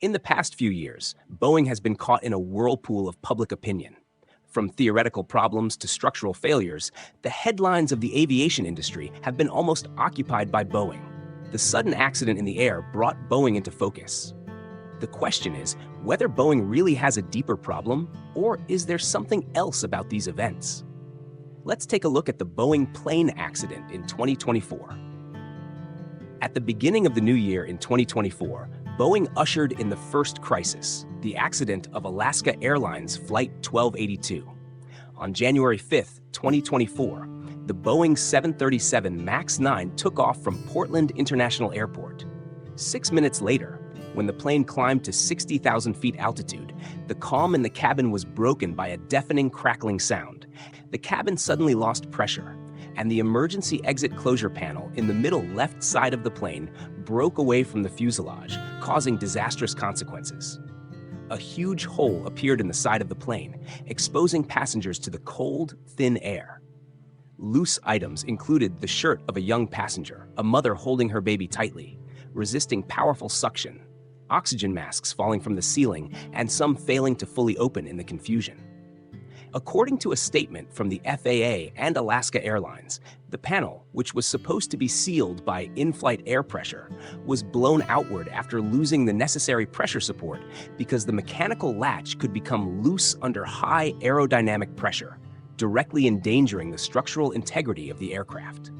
In the past few years, Boeing has been caught in a whirlpool of public opinion. From theoretical problems to structural failures, the headlines of the aviation industry have been almost occupied by Boeing. The sudden accident in the air brought Boeing into focus. The question is whether Boeing really has a deeper problem, or is there something else about these events? Let's take a look at the Boeing plane accident in 2024. At the beginning of the new year in 2024, Boeing ushered in the first crisis, the accident of Alaska Airlines Flight 1282. On January 5, 2024, the Boeing 737 MAX 9 took off from Portland International Airport. 6 minutes later, when the plane climbed to 60,000 feet altitude, the calm in the cabin was broken by a deafening crackling sound. The cabin suddenly lost pressure, and the emergency exit closure panel in the middle left side of the plane broke away from the fuselage, causing disastrous consequences. A huge hole appeared in the side of the plane, exposing passengers to the cold, thin air. Loose items included the shirt of a young passenger, a mother holding her baby tightly, resisting powerful suction, oxygen masks falling from the ceiling, and some failing to fully open in the confusion. According to a statement from the FAA and Alaska Airlines, the panel, which was supposed to be sealed by in-flight air pressure, was blown outward after losing the necessary pressure support because the mechanical latch could become loose under high aerodynamic pressure, directly endangering the structural integrity of the aircraft.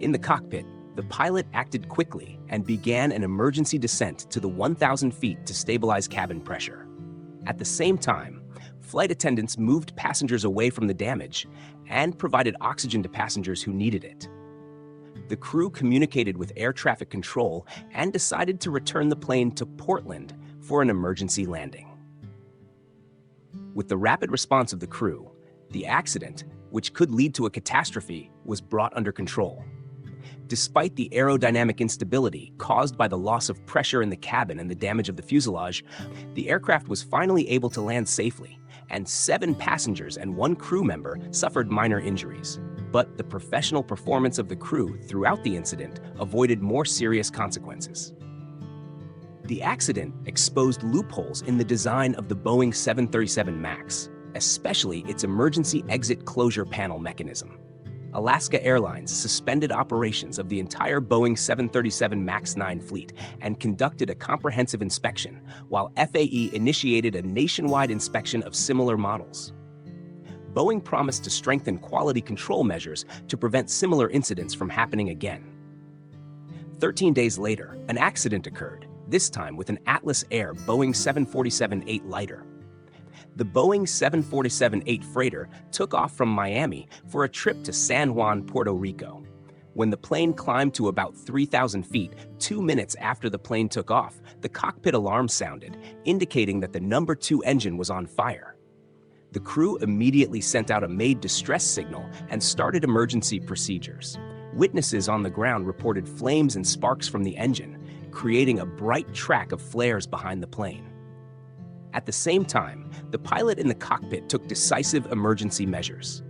In the cockpit, the pilot acted quickly and began an emergency descent to the 1,000 feet to stabilize cabin pressure. At the same time, flight attendants moved passengers away from the damage and provided oxygen to passengers who needed it. The crew communicated with air traffic control and decided to return the plane to Portland for an emergency landing. With the rapid response of the crew, the accident, which could lead to a catastrophe, was brought under control. Despite the aerodynamic instability caused by the loss of pressure in the cabin and the damage of the fuselage, the aircraft was finally able to land safely, and 7 passengers and 1 crew member suffered minor injuries. But the professional performance of the crew throughout the incident avoided more serious consequences. The accident exposed loopholes in the design of the Boeing 737 MAX, especially its emergency exit closure panel mechanism. Alaska Airlines suspended operations of the entire Boeing 737 MAX 9 fleet and conducted a comprehensive inspection, while FAE initiated a nationwide inspection of similar models. Boeing promised to strengthen quality control measures to prevent similar incidents from happening again. 13 days later, an accident occurred, this time with an Atlas Air Boeing 747-8 lighter. The Boeing 747-8 freighter took off from Miami for a trip to San Juan, Puerto Rico. When the plane climbed to about 3,000 feet, 2 minutes after the plane took off, the cockpit alarm sounded, indicating that the number 2 engine was on fire. The crew immediately sent out a made distress signal and started emergency procedures. Witnesses on the ground reported flames and sparks from the engine, creating a bright track of flares behind the plane. At the same time, the pilot in the cockpit took decisive emergency measures.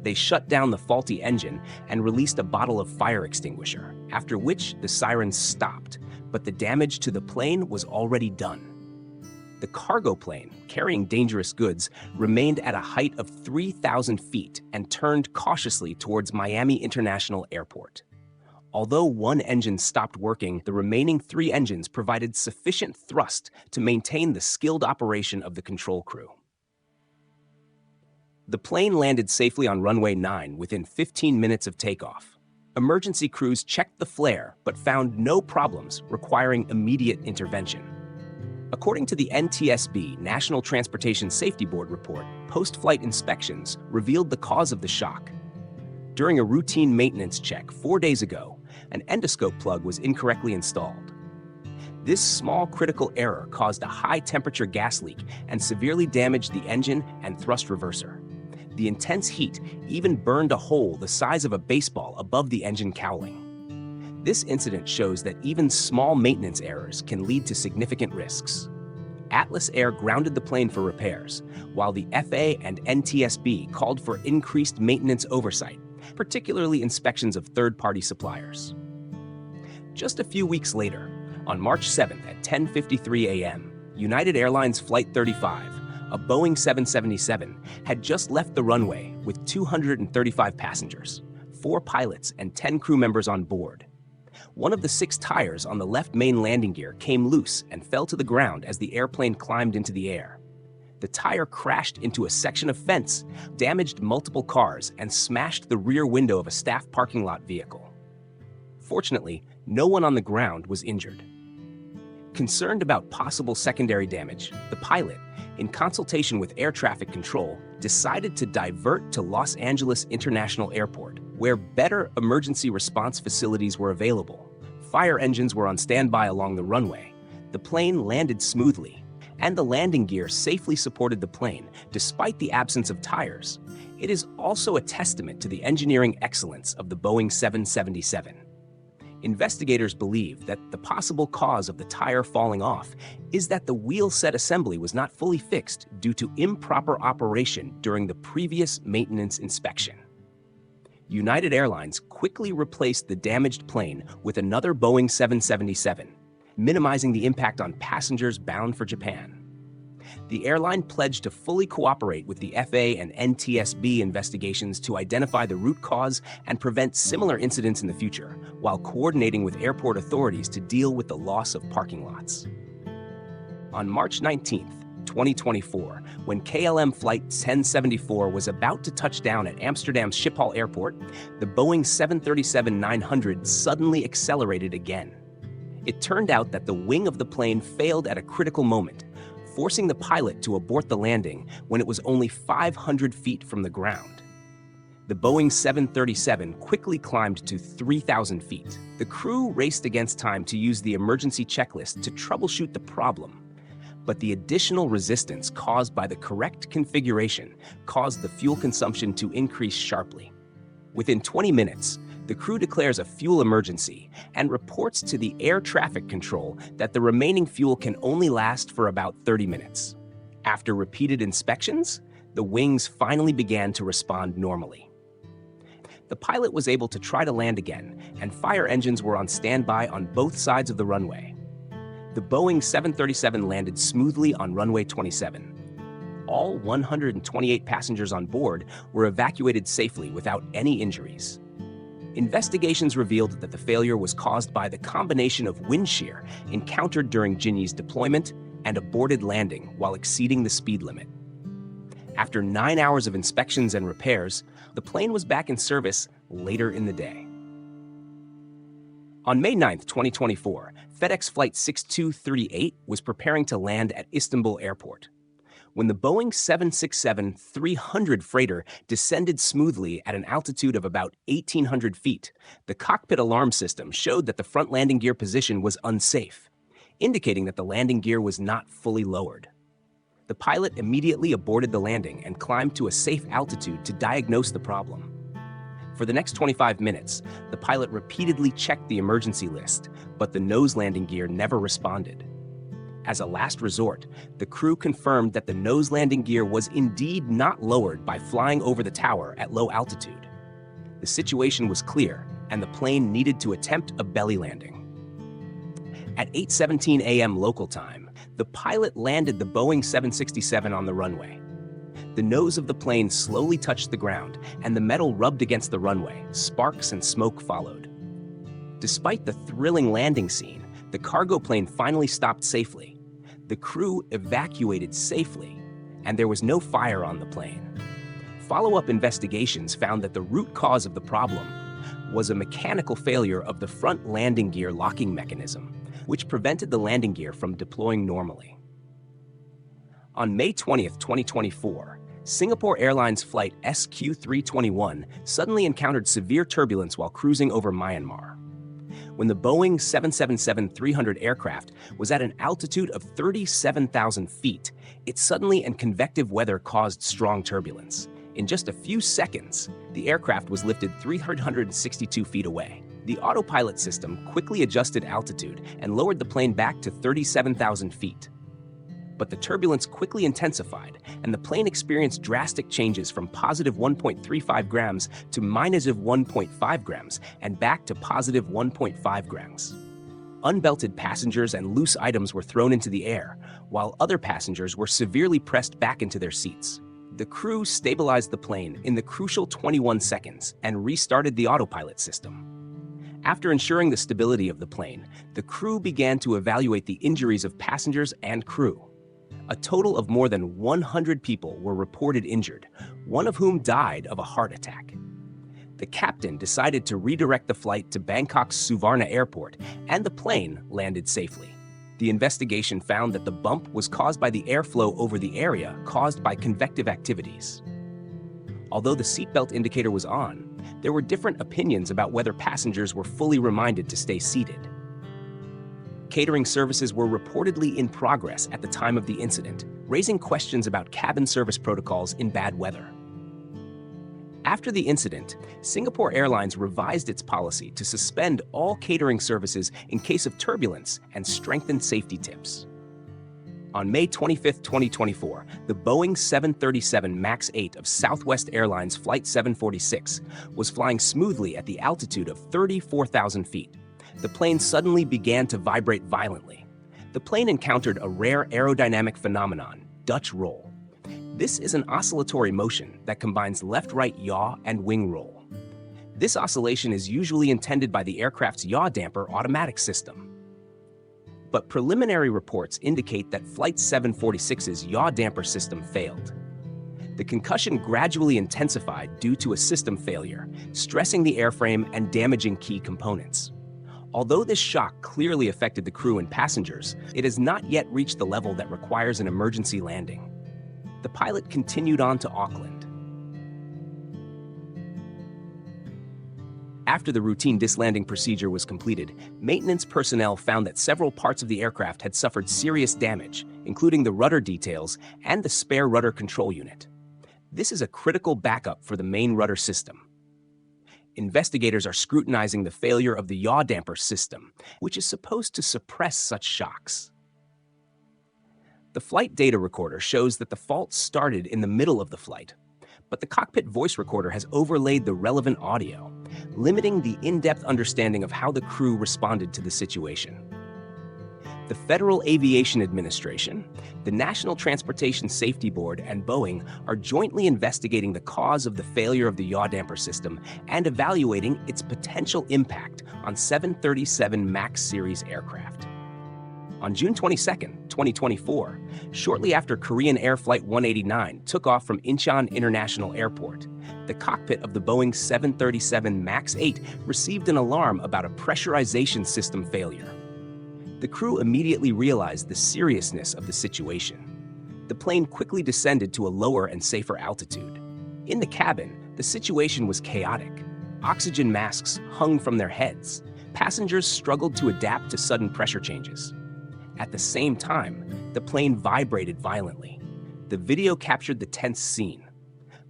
They shut down the faulty engine and released a bottle of fire extinguisher, after which the sirens stopped, but the damage to the plane was already done. The cargo plane, carrying dangerous goods, remained at a height of 3,000 feet and turned cautiously towards Miami International Airport. Although 1 engine stopped working, the remaining 3 engines provided sufficient thrust to maintain the skilled operation of the control crew. The plane landed safely on runway 9 within 15 minutes of takeoff. Emergency crews checked the flare but found no problems requiring immediate intervention. According to the NTSB National Transportation Safety Board report, post-flight inspections revealed the cause of the shock. During a routine maintenance check 4 days ago, an endoscope plug was incorrectly installed. This small critical error caused a high-temperature gas leak and severely damaged the engine and thrust reverser. The intense heat even burned a hole the size of a baseball above the engine cowling. This incident shows that even small maintenance errors can lead to significant risks. Atlas Air grounded the plane for repairs, while the FAA and NTSB called for increased maintenance oversight, particularly inspections of third-party suppliers. Just a few weeks later, On March 7th at 10:53 a.m., United Airlines Flight 35, a Boeing 777, had just left the runway with 235 passengers, 4 pilots, and 10 crew members on board. One of the 6 tires on the left main landing gear came loose and fell to the ground as the airplane climbed into the air. The tire crashed into a section of fence, damaged multiple cars, and smashed the rear window of a staff parking lot vehicle. Fortunately, no one on the ground was injured. Concerned about possible secondary damage, the pilot, in consultation with air traffic control, decided to divert to Los Angeles International Airport, where better emergency response facilities were available. Fire engines were on standby along the runway. The plane landed smoothly, and the landing gear safely supported the plane despite the absence of tires. It is also a testament to the engineering excellence of the Boeing 777. Investigators believe that the possible cause of the tire falling off is that the wheel set assembly was not fully fixed due to improper operation during the previous maintenance inspection. United Airlines quickly replaced the damaged plane with another Boeing 777, minimizing the impact on passengers bound for Japan. The airline pledged to fully cooperate with the FAA and NTSB investigations to identify the root cause and prevent similar incidents in the future, while coordinating with airport authorities to deal with the loss of parking lots. On March 19, 2024, when KLM Flight 1074 was about to touch down at Amsterdam's Schiphol Airport, the Boeing 737-900 suddenly accelerated again. It turned out that the wing of the plane failed at a critical moment, forcing the pilot to abort the landing when it was only 500 feet from the ground. The Boeing 737 quickly climbed to 3,000 feet. The crew raced against time to use the emergency checklist to troubleshoot the problem, but the additional resistance caused by the correct configuration caused the fuel consumption to increase sharply. Within 20 minutes, the crew declares a fuel emergency and reports to the air traffic control that the remaining fuel can only last for about 30 minutes. After repeated inspections, the wings finally began to respond normally. The pilot was able to try to land again, and fire engines were on standby on both sides of the runway. The Boeing 737 landed smoothly on runway 27. All 128 passengers on board were evacuated safely without any injuries. Investigations revealed that the failure was caused by the combination of wind shear encountered during Jinyi's deployment and aborted landing while exceeding the speed limit. After 9 hours of inspections and repairs, the plane was back in service later in the day. On May 9, 2024, FedEx Flight 6238 was preparing to land at Istanbul Airport. When the Boeing 767-300 freighter descended smoothly at an altitude of about 1,800 feet, the cockpit alarm system showed that the front landing gear position was unsafe, indicating that the landing gear was not fully lowered. The pilot immediately aborted the landing and climbed to a safe altitude to diagnose the problem. For the next 25 minutes, the pilot repeatedly checked the emergency list, but the nose landing gear never responded. As a last resort, the crew confirmed that the nose landing gear was indeed not lowered by flying over the tower at low altitude. The situation was clear, and the plane needed to attempt a belly landing. At 8:17 a.m. local time, the pilot landed the Boeing 767 on the runway. The nose of the plane slowly touched the ground, and the metal rubbed against the runway. Sparks and smoke followed. Despite the thrilling landing scene, the cargo plane finally stopped safely. The crew evacuated safely, and there was no fire on the plane. Follow-up investigations found that the root cause of the problem was a mechanical failure of the front landing gear locking mechanism, which prevented the landing gear from deploying normally. On May 20, 2024, Singapore Airlines Flight SQ321 suddenly encountered severe turbulence while cruising over Myanmar. When the Boeing 777-300 aircraft was at an altitude of 37,000 feet, it suddenly and convective weather caused strong turbulence. In just a few seconds, the aircraft was lifted 362 feet away. The autopilot system quickly adjusted altitude and lowered the plane back to 37,000 feet. But the turbulence quickly intensified, and the plane experienced drastic changes from positive 1.35 grams to minus 1.5 grams and back to positive 1.5 grams. Unbelted passengers and loose items were thrown into the air, while other passengers were severely pressed back into their seats. The crew stabilized the plane in the crucial 21 seconds and restarted the autopilot system. After ensuring the stability of the plane, the crew began to evaluate the injuries of passengers and crew. A total of more than 100 people were reported injured, one of whom died of a heart attack. The captain decided to redirect the flight to Bangkok's Suvarna Airport, and the plane landed safely. The investigation found that the bump was caused by the airflow over the area caused by convective activities. Although the seatbelt indicator was on, there were different opinions about whether passengers were fully reminded to stay seated. Catering services were reportedly in progress at the time of the incident, raising questions about cabin service protocols in bad weather. After the incident, Singapore Airlines revised its policy to suspend all catering services in case of turbulence and strengthened safety tips. On May 25, 2024, the Boeing 737 MAX 8 of Southwest Airlines Flight 746 was flying smoothly at the altitude of 34,000 feet. The plane suddenly began to vibrate violently. The plane encountered a rare aerodynamic phenomenon, Dutch roll. This is an oscillatory motion that combines left-right yaw and wing roll. This oscillation is usually intended by the aircraft's yaw damper automatic system. But preliminary reports indicate that Flight 746's yaw damper system failed. The concussion gradually intensified due to a system failure, stressing the airframe and damaging key components. Although this shock clearly affected the crew and passengers, it has not yet reached the level that requires an emergency landing. The pilot continued on to Auckland. After the routine dislanding procedure was completed, maintenance personnel found that several parts of the aircraft had suffered serious damage, including the rudder details and the spare rudder control unit. This is a critical backup for the main rudder system. Investigators are scrutinizing the failure of the yaw damper system, which is supposed to suppress such shocks. The flight data recorder shows that the fault started in the middle of the flight, but the cockpit voice recorder has overlaid the relevant audio, limiting the in-depth understanding of how the crew responded to the situation. The Federal Aviation Administration, the National Transportation Safety Board, and Boeing are jointly investigating the cause of the failure of the yaw damper system and evaluating its potential impact on 737 MAX series aircraft. On June 22, 2024, shortly after Korean Air Flight 189 took off from Incheon International Airport, the cockpit of the Boeing 737 MAX 8 received an alarm about a pressurization system failure. The crew immediately realized the seriousness of the situation. The plane quickly descended to a lower and safer altitude. In the cabin, the situation was chaotic. Oxygen masks hung from their heads. Passengers struggled to adapt to sudden pressure changes. At the same time, the plane vibrated violently. The video captured the tense scene.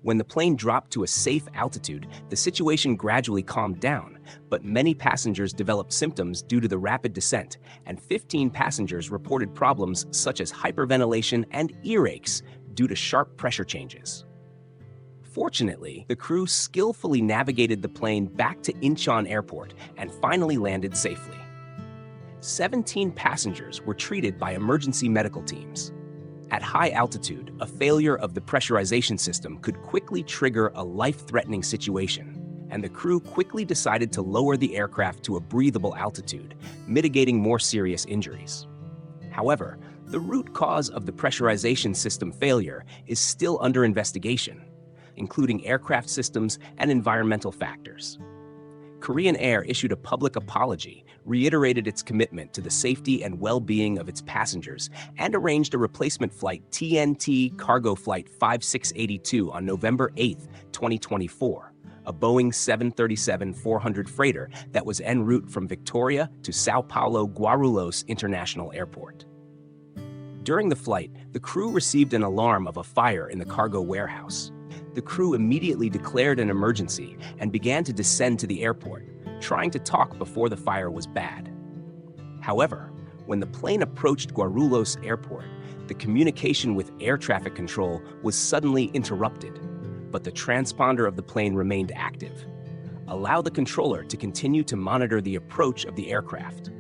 When the plane dropped to a safe altitude, the situation gradually calmed down, but many passengers developed symptoms due to the rapid descent, and 15 passengers reported problems such as hyperventilation and earaches due to sharp pressure changes. Fortunately, the crew skillfully navigated the plane back to Incheon Airport and finally landed safely. 17 passengers were treated by emergency medical teams. At high altitude, a failure of the pressurization system could quickly trigger a life-threatening situation, and the crew quickly decided to lower the aircraft to a breathable altitude, mitigating more serious injuries. However, the root cause of the pressurization system failure is still under investigation, including aircraft systems and environmental factors. Korean Air issued a public apology, reiterated its commitment to the safety and well-being of its passengers, and arranged a replacement flight TNT Cargo Flight 5682 on November 8, 2024, a Boeing 737-400 freighter that was en route from Victoria to Sao Paulo Guarulhos International Airport. During the flight, the crew received an alarm of a fire in the cargo warehouse. The crew immediately declared an emergency and began to descend to the airport, trying to talk before the fire was bad. However, when the plane approached Guarulhos Airport, the communication with air traffic control was suddenly interrupted, but the transponder of the plane remained active. Allow the controller to continue to monitor the approach of the aircraft.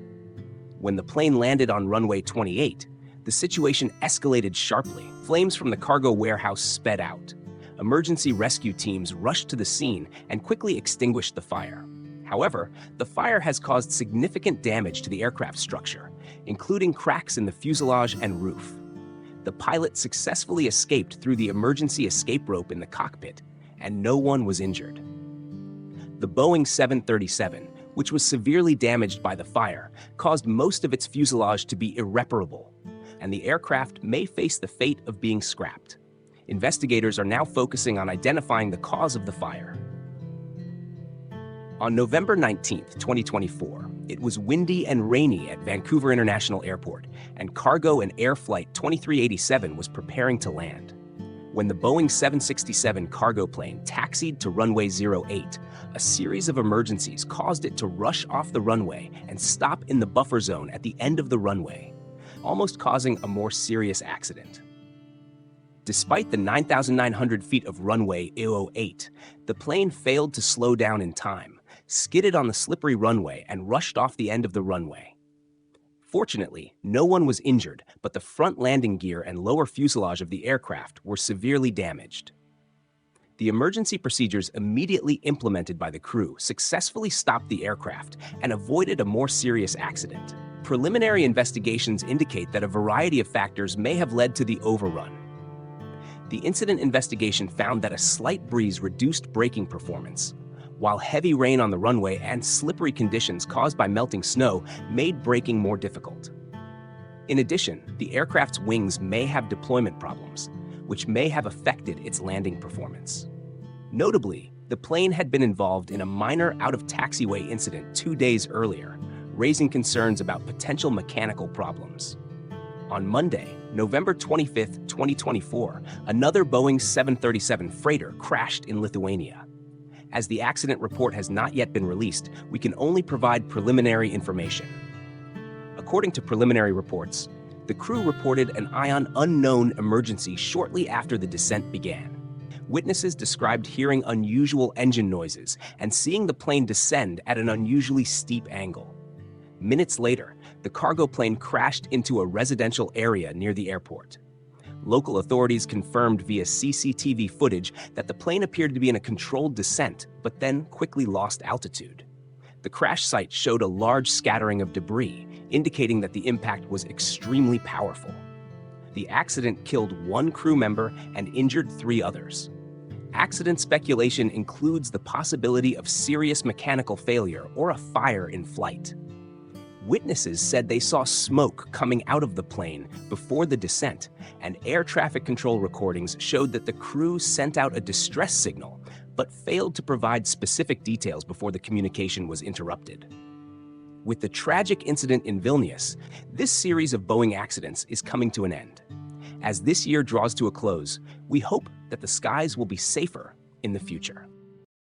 When the plane landed on runway 28, the situation escalated sharply. Flames from the cargo warehouse sped out. Emergency rescue teams rushed to the scene and quickly extinguished the fire. However, the fire has caused significant damage to the aircraft structure, including cracks in the fuselage and roof. The pilot successfully escaped through the emergency escape rope in the cockpit, and no one was injured. The Boeing 737, which was severely damaged by the fire, caused most of its fuselage to be irreparable, and the aircraft may face the fate of being scrapped. Investigators are now focusing on identifying the cause of the fire. On November 19, 2024, it was windy and rainy at Vancouver International Airport, and cargo and air flight 2387 was preparing to land. When the Boeing 767 cargo plane taxied to runway 08, a series of emergencies caused it to rush off the runway and stop in the buffer zone at the end of the runway, almost causing a more serious accident. Despite the 9,900 feet of runway 08, the plane failed to slow down in time, skidded on the slippery runway, and rushed off the end of the runway. Fortunately, no one was injured, but the front landing gear and lower fuselage of the aircraft were severely damaged. The emergency procedures immediately implemented by the crew successfully stopped the aircraft and avoided a more serious accident. Preliminary investigations indicate that a variety of factors may have led to the overrun. The incident investigation found that a slight breeze reduced braking performance, while heavy rain on the runway and slippery conditions caused by melting snow made braking more difficult. In addition, the aircraft's wings may have deployment problems, which may have affected its landing performance. Notably, the plane had been involved in a minor out-of-taxiway incident 2 days earlier, raising concerns about potential mechanical problems. On Monday, November 25, 2024, another Boeing 737 freighter crashed in Lithuania. As the accident report has not yet been released, we can only provide preliminary information. According to preliminary reports, the crew reported an ion unknown emergency shortly after the descent began. Witnesses described hearing unusual engine noises and seeing the plane descend at an unusually steep angle. Minutes later, the cargo plane crashed into a residential area near the airport. Local authorities confirmed via CCTV footage that the plane appeared to be in a controlled descent, but then quickly lost altitude. The crash site showed a large scattering of debris, indicating that the impact was extremely powerful. The accident killed 1 crew member and injured 3 others. Accident speculation includes the possibility of serious mechanical failure or a fire in flight. Witnesses said they saw smoke coming out of the plane before the descent, and air traffic control recordings showed that the crew sent out a distress signal, but failed to provide specific details before the communication was interrupted. With the tragic incident in Vilnius, this series of Boeing accidents is coming to an end. As this year draws to a close, we hope that the skies will be safer in the future.